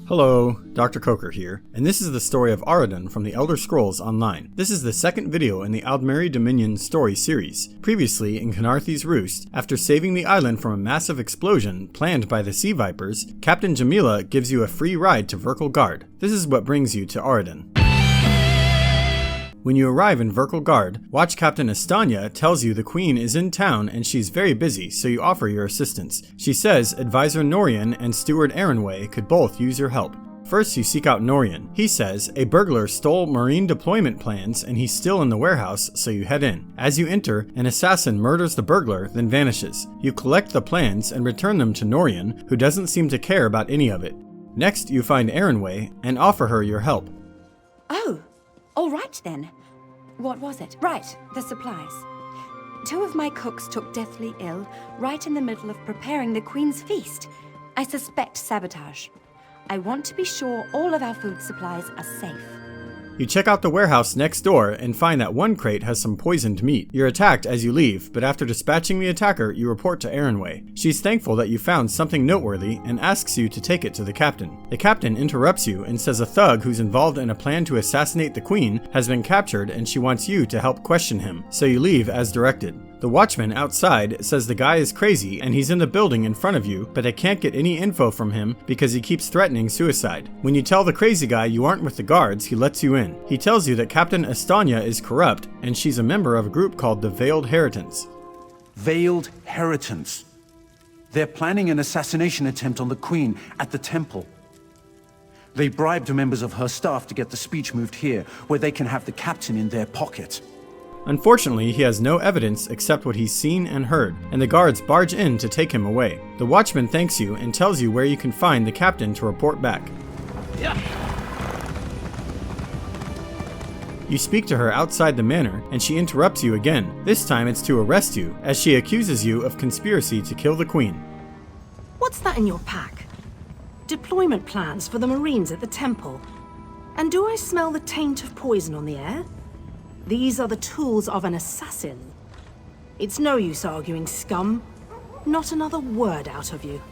Hello, Dr. Coker here, and this is the story of Auridon from the Elder Scrolls Online. This is the second video in the Aldmeri Dominion story series. Previously, in Khenarthi's Roost, after saving the island from a massive explosion planned by the Sea Vipers, Captain Jamila gives you a free ride to Virkal Gard. This is what brings you to Auridon. When you arrive in Virkal Gard, Watch Captain Estanya tells you the Queen is in town and she's very busy, so you offer your assistance. She says Advisor Norian and Steward Aaronway could both use your help. First, you seek out Norian. He says a burglar stole marine deployment plans and he's still in the warehouse, so you head in. As you enter, an assassin murders the burglar, then vanishes. You collect the plans and return them to Norian, who doesn't seem to care about any of it. Next, you find Aaronway and offer her your help. Oh, all right then. What was it? Right, the supplies. 2 of my cooks took deathly ill right in the middle of preparing the Queen's feast. I suspect sabotage. I want to be sure all of our food supplies are safe. You check out the warehouse next door and find that one crate has some poisoned meat. You're attacked as you leave, but after dispatching the attacker, you report to Aaronway. She's thankful that you found something noteworthy and asks you to take it to the captain. The captain interrupts you and says a thug who's involved in a plan to assassinate the Queen has been captured and she wants you to help question him, so you leave as directed. The watchman outside says the guy is crazy and he's in the building in front of you, but they can't get any info from him because he keeps threatening suicide. When you tell the crazy guy you aren't with the guards, he lets you in. He tells you that Captain Estanya is corrupt and she's a member of a group called the Veiled Heritants. Veiled Heritants. They're planning an assassination attempt on the Queen at the temple. They bribed members of her staff to get the speech moved here, where they can have the captain in their pocket. Unfortunately, he has no evidence except what he's seen and heard, and the guards barge in to take him away. The watchman thanks you and tells you where you can find the captain to report back. You speak to her outside the manor, and she interrupts you again. This time it's to arrest you, as she accuses you of conspiracy to kill the Queen. What's that in your pack? Deployment plans for the Marines at the temple. And do I smell the taint of poison on the air? These are the tools of an assassin. It's no use arguing, scum. Not another word out of you.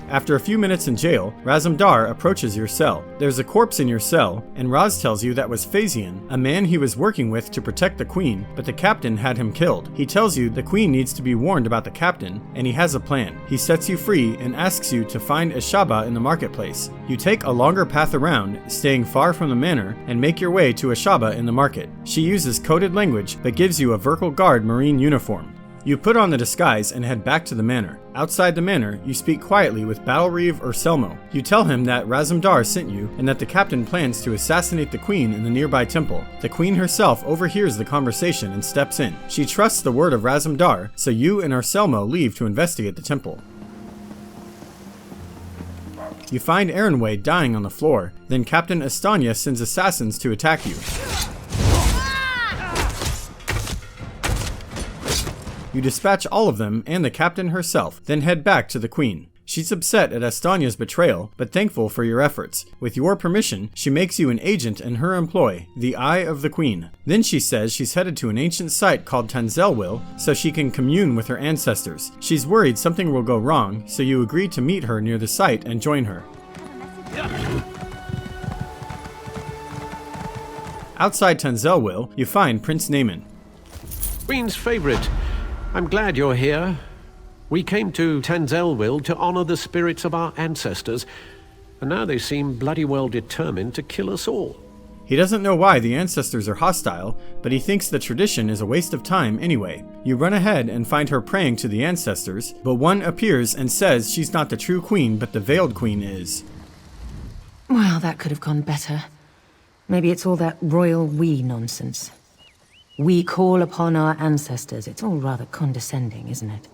After a few minutes in jail, Razumdar approaches your cell. There's a corpse in your cell, and Raz tells you that was Phasian, a man he was working with to protect the Queen, but the captain had him killed. He tells you the Queen needs to be warned about the captain, and he has a plan. He sets you free and asks you to find Ashaba in the marketplace. You take a longer path around, staying far from the manor, and make your way to Ashaba in the market. She uses coded language, but gives you a Virkal Gard marine uniform. You put on the disguise and head back to the manor. Outside the manor, you speak quietly with Battlereeve or Selmo. You tell him that Razumdar sent you and that the captain plans to assassinate the Queen in the nearby temple. The Queen herself overhears the conversation and steps in. She trusts the word of Razumdar, so you and Selmo leave to investigate the temple. You find Aaronway dying on the floor, then Captain Estanya sends assassins to attack you. You dispatch all of them and the captain herself, then head back to the Queen. She's upset at Estanya's betrayal, but thankful for your efforts. With your permission, she makes you an agent in her employ, the Eye of the Queen. Then she says she's headed to an ancient site called Tanzelwil so she can commune with her ancestors. She's worried something will go wrong, so you agree to meet her near the site and join her. Outside Tanzelwil, you find Prince Naaman. Queen's favorite. I'm glad you're here. We came to Tanzelwil to honor the spirits of our ancestors, and now they seem bloody well determined to kill us all. He doesn't know why the ancestors are hostile, but he thinks the tradition is a waste of time anyway. You run ahead and find her praying to the ancestors, but one appears and says she's not the true queen, but the veiled queen is. Well, that could have gone better. Maybe it's all that royal we nonsense. We call upon our ancestors. It's all rather condescending, isn't it?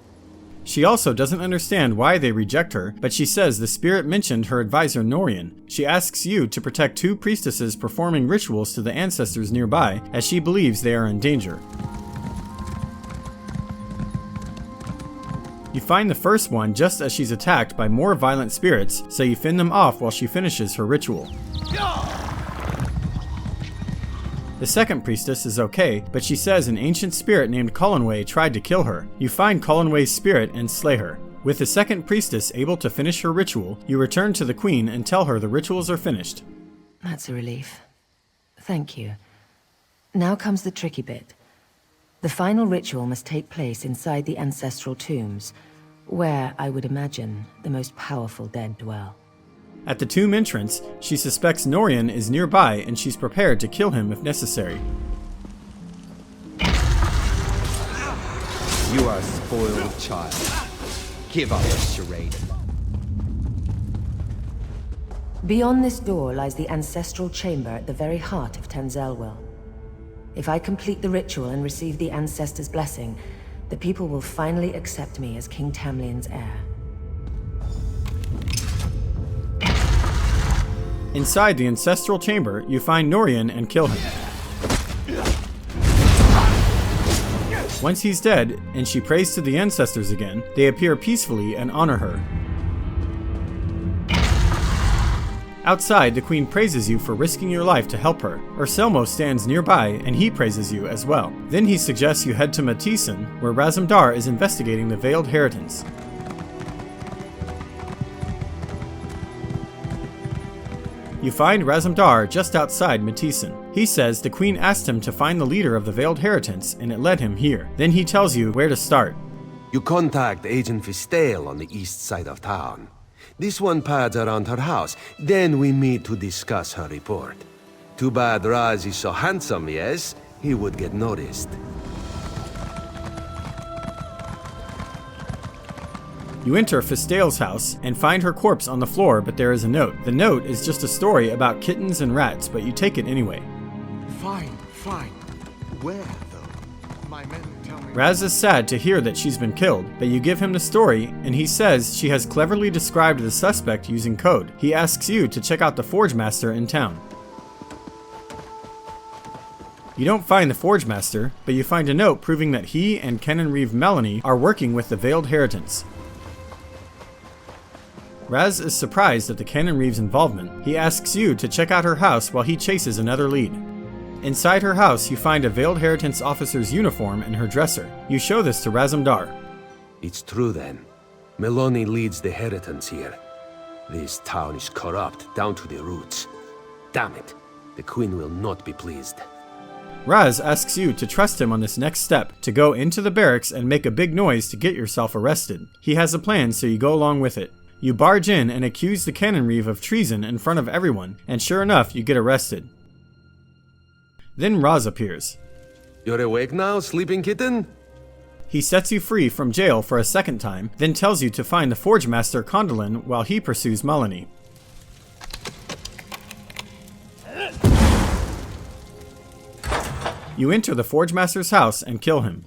She also doesn't understand why they reject her, but she says the spirit mentioned her advisor Norian. She asks you to protect 2 priestesses performing rituals to the ancestors nearby, as she believes they are in danger. You find the first one just as she's attacked by more violent spirits, so you fend them off while she finishes her ritual. The second priestess is okay, but she says an ancient spirit named Collinway tried to kill her. You find Collinway's spirit and slay her. With the second priestess able to finish her ritual, you return to the queen and tell her the rituals are finished. That's a relief. Thank you. Now comes the tricky bit. The final ritual must take place inside the ancestral tombs, where, I would imagine, the most powerful dead dwell. At the tomb entrance, she suspects Norian is nearby and she's prepared to kill him if necessary. You are a spoiled child. Give up the charade. Beyond this door lies the ancestral chamber at the very heart of Tanzelwil. If I complete the ritual and receive the ancestors' blessing, the people will finally accept me as King Tamlian's heir. Inside the ancestral chamber, you find Norian and kill him. Once he's dead, and she prays to the ancestors again, they appear peacefully and honor her. Outside, the queen praises you for risking your life to help her. Urselmo stands nearby, and he praises you as well. Then he suggests you head to Mathiisen, where Razumdar is investigating the veiled heritance. You find Razumdar just outside Mathiisen. He says the queen asked him to find the leader of the veiled heritance, and it led him here. Then he tells you where to start. You contact Agent Firsthold on the east side of town. This one pads around her house. Then we meet to discuss her report. Too bad Raz is so handsome, yes? He would get noticed. You enter Firsthold's house and find her corpse on the floor, but there is a note. The note is just a story about kittens and rats, but you take it anyway. Fine. Where, though? My men tell me... Raz is sad to hear that she's been killed, but you give him the story, and he says she has cleverly described the suspect using code. He asks you to check out the Forge Master in town. You don't find the Forge Master, but you find a note proving that he and Kennen Reeve Melanie are working with the Veiled Heritance. Raz is surprised at the Kennen Reeve's involvement. He asks you to check out her house while he chases another lead. Inside her house, you find a Veiled Heritance officer's uniform and her dresser. You show this to Razumdar. It's true then. Melanie leads the Heritance here. This town is corrupt down to the roots. Damn it. The Queen will not be pleased. Raz asks you to trust him on this next step, to go into the barracks and make a big noise to get yourself arrested. He has a plan, so you go along with it. You barge in and accuse the Kennen Reeve of treason in front of everyone, and sure enough, you get arrested. Then Raz appears. You're awake now, sleeping kitten? He sets you free from jail for a second time, then tells you to find the Forge Master Condolin while he pursues Melanie. You enter the Forge Master's house and kill him.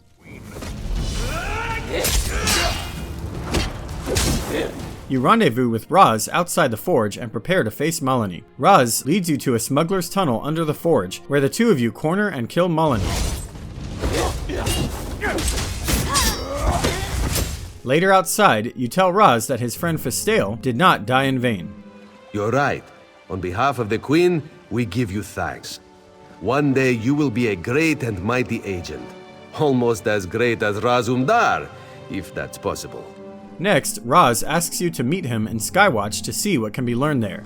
You rendezvous with Raz outside the forge and prepare to face Melanie. Raz leads you to a smuggler's tunnel under the forge, where the two of you corner and kill Melanie. Later outside, you tell Raz that his friend Firsthold did not die in vain. You're right. On behalf of the Queen, we give you thanks. One day you will be a great and mighty agent. Almost as great as Razumdar, if that's possible. Next, Raz asks you to meet him in Skywatch to see what can be learned there.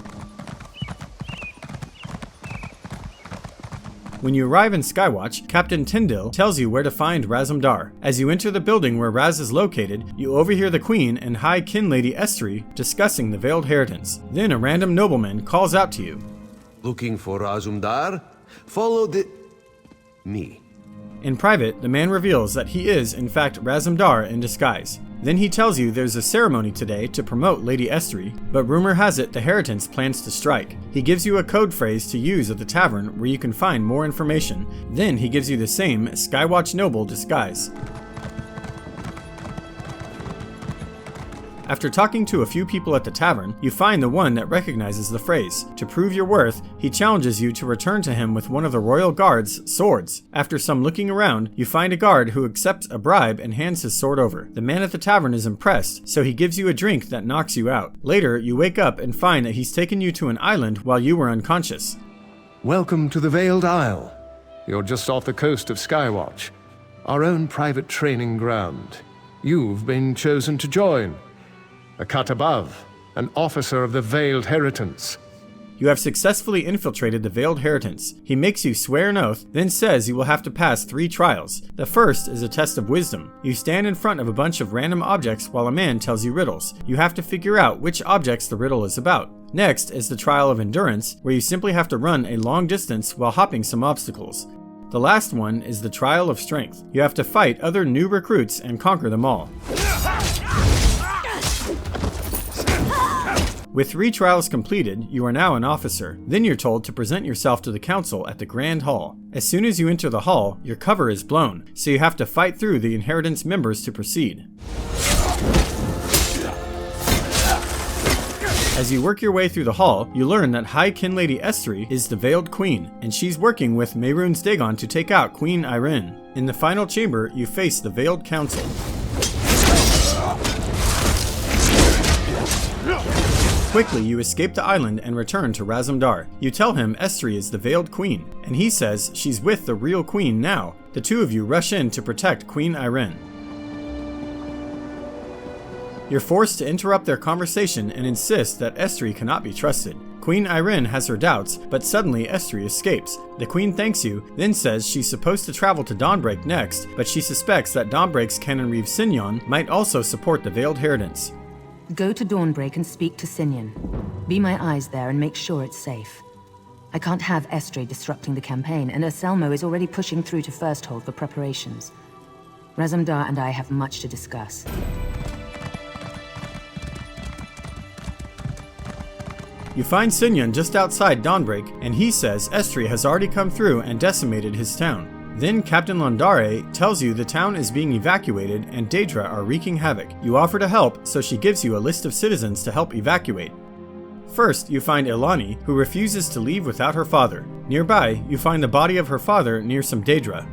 When you arrive in Skywatch, Captain Tyndall tells you where to find Razumdar. As you enter the building where Raz is located, you overhear the Queen and High Kin Lady Estri discussing the Veiled Heritance. Then a random nobleman calls out to you. Looking for Razumdar? Follow me. In private, the man reveals that he is, in fact, Razumdar in disguise. Then he tells you there's a ceremony today to promote Lady Estri, but rumor has it the Heritance plans to strike. He gives you a code phrase to use at the tavern where you can find more information. Then he gives you the same Skywatch noble disguise. After talking to a few people at the tavern, you find the one that recognizes the phrase. To prove your worth, he challenges you to return to him with one of the royal guard's swords. After some looking around, you find a guard who accepts a bribe and hands his sword over. The man at the tavern is impressed, so he gives you a drink that knocks you out. Later, you wake up and find that he's taken you to an island while you were unconscious. Welcome to the Veiled Isle. You're just off the coast of Skywatch, our own private training ground. You've been chosen to join. A cut above, an officer of the Veiled Heritance. You have successfully infiltrated the Veiled Heritance. He makes you swear an oath, then says you will have to pass 3 trials. The first is a test of wisdom. You stand in front of a bunch of random objects while a man tells you riddles. You have to figure out which objects the riddle is about. Next is the trial of endurance, where you simply have to run a long distance while hopping some obstacles. The last one is the trial of strength. You have to fight other new recruits and conquer them all. With 3 trials completed, you are now an officer. Then you're told to present yourself to the council at the Grand Hall. As soon as you enter the hall, your cover is blown, so you have to fight through the Inheritance members to proceed. As you work your way through the hall, you learn that High Kin Lady Estri is the Veiled Queen, and she's working with Mehrunes Dagon to take out Queen Irene. In the final chamber, you face the Veiled Council. Quickly, you escape the island and return to Razumdar. You tell him Estri is the Veiled Queen, and he says she's with the real Queen now. The 2 of you rush in to protect Queen Irene. You're forced to interrupt their conversation and insist that Estri cannot be trusted. Queen Irene has her doubts, but suddenly Estri escapes. The Queen thanks you, then says she's supposed to travel to Dawnbreak next, but she suspects that Dawnbreak's Canon Reeve Sinyon might also support the Veiled Heritance. Go to Dawnbreak and speak to Sinyon. Be my eyes there and make sure it's safe. I can't have Estri disrupting the campaign, and Anselmo is already pushing through to Firsthold for preparations. Razumdar and I have much to discuss. You find Sinyon just outside Dawnbreak, and he says Estri has already come through and decimated his town. Then Captain Londare tells you the town is being evacuated and Daedra are wreaking havoc. You offer to help, so she gives you a list of citizens to help evacuate. First, you find Ilani, who refuses to leave without her father. Nearby, you find the body of her father near some Daedra.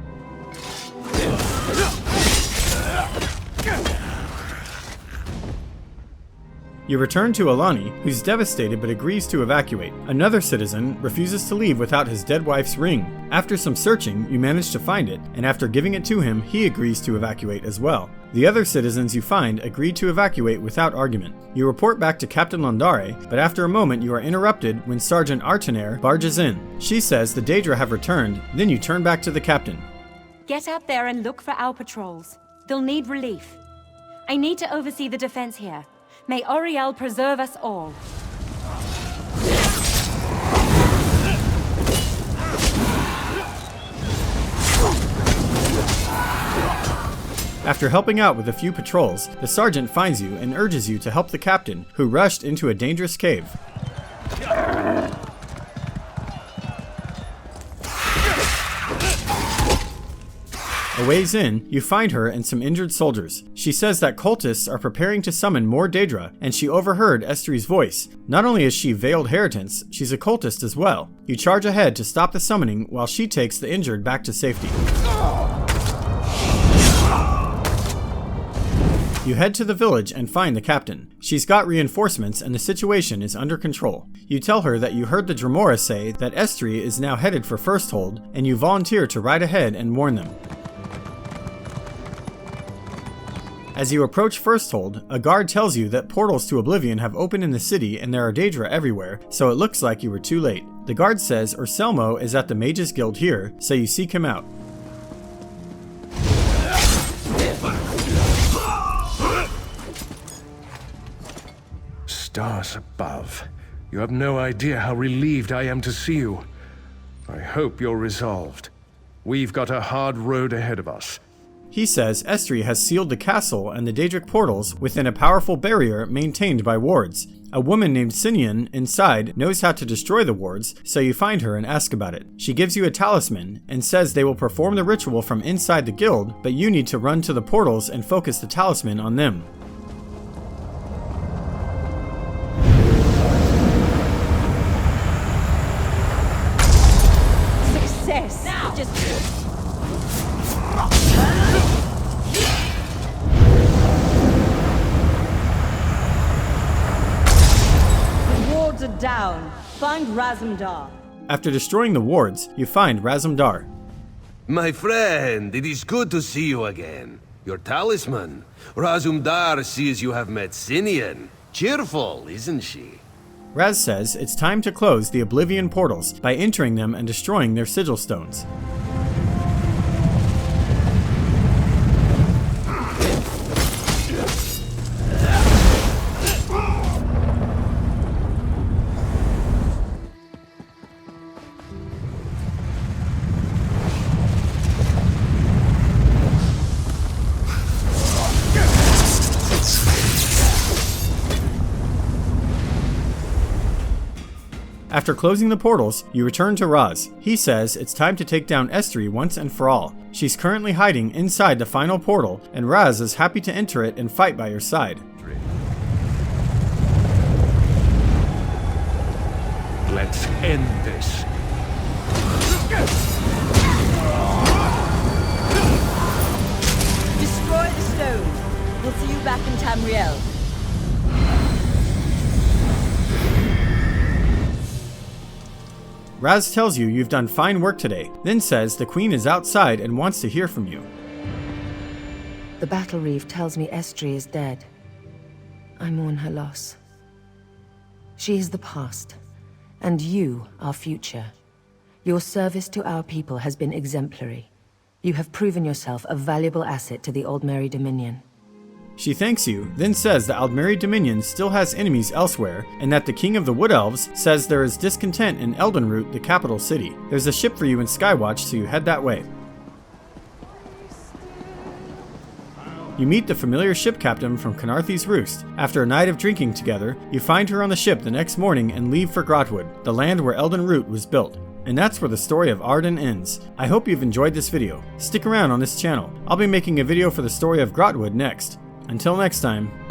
You return to Ilani, who's devastated but agrees to evacuate. Another citizen refuses to leave without his dead wife's ring. After some searching, you manage to find it, and after giving it to him, he agrees to evacuate as well. The other citizens you find agree to evacuate without argument. You report back to Captain Londare, but after a moment you are interrupted when Sergeant Artenair barges in. She says the Daedra have returned, then you turn back to the captain. Get out there and look for our patrols. They'll need relief. I need to oversee the defense here. May Auriel preserve us all. After helping out with a few patrols, the sergeant finds you and urges you to help the captain, who rushed into a dangerous cave. A ways in, you find her and some injured soldiers. She says that cultists are preparing to summon more Daedra, and she overheard Estri's voice. Not only is she Veiled Heritance, she's a cultist as well. You charge ahead to stop the summoning while she takes the injured back to safety. You head to the village and find the captain. She's got reinforcements and the situation is under control. You tell her that you heard the Dremora say that Estri is now headed for Firsthold, and you volunteer to ride ahead and warn them. As you approach Firsthold, a guard tells you that portals to Oblivion have opened in the city and there are Daedra everywhere, so it looks like you were too late. The guard says Urselmo is at the Mages Guild here, so you seek him out. Stars above. You have no idea how relieved I am to see you. I hope you're resolved. We've got a hard road ahead of us. He says Estri has sealed the castle and the Daedric portals within a powerful barrier maintained by wards. A woman named Sinyon inside knows how to destroy the wards, so you find her and ask about it. She gives you a talisman and says they will perform the ritual from inside the guild, but you need to run to the portals and focus the talisman on them. Success! Now! Down. Find Razumdar. After destroying the wards, you find Razumdar. My friend, it is good to see you again. Your talisman. Razumdar sees you have met Sinian. Cheerful, isn't she? Raz says it's time to close the Oblivion portals by entering them and destroying their sigil stones. After closing the portals, you return to Raz. He says it's time to take down Estri once and for all. She's currently hiding inside the final portal, and Raz is happy to enter it and fight by your side. Let's end this. Destroy the stone. We'll see you back in Tamriel. Raz tells you you've done fine work today, then says the Queen is outside and wants to hear from you. The battle reef tells me Estri is dead. I mourn her loss. She is the past, and you our future. Your service to our people has been exemplary. You have proven yourself a valuable asset to the Aldmeri Dominion. She thanks you, then says the Aldmeri Dominion still has enemies elsewhere, and that the King of the Wood Elves says there is discontent in Eldenroot, the capital city. There's a ship for you in Skywatch, so you head that way. You meet the familiar ship captain from Kynarthi's Roost. After a night of drinking together, you find her on the ship the next morning and leave for Grotwood, the land where Eldenroot was built. And that's where the story of Auridon ends. I hope you've enjoyed this video. Stick around on this channel. I'll be making a video for the story of Grotwood next. Until next time.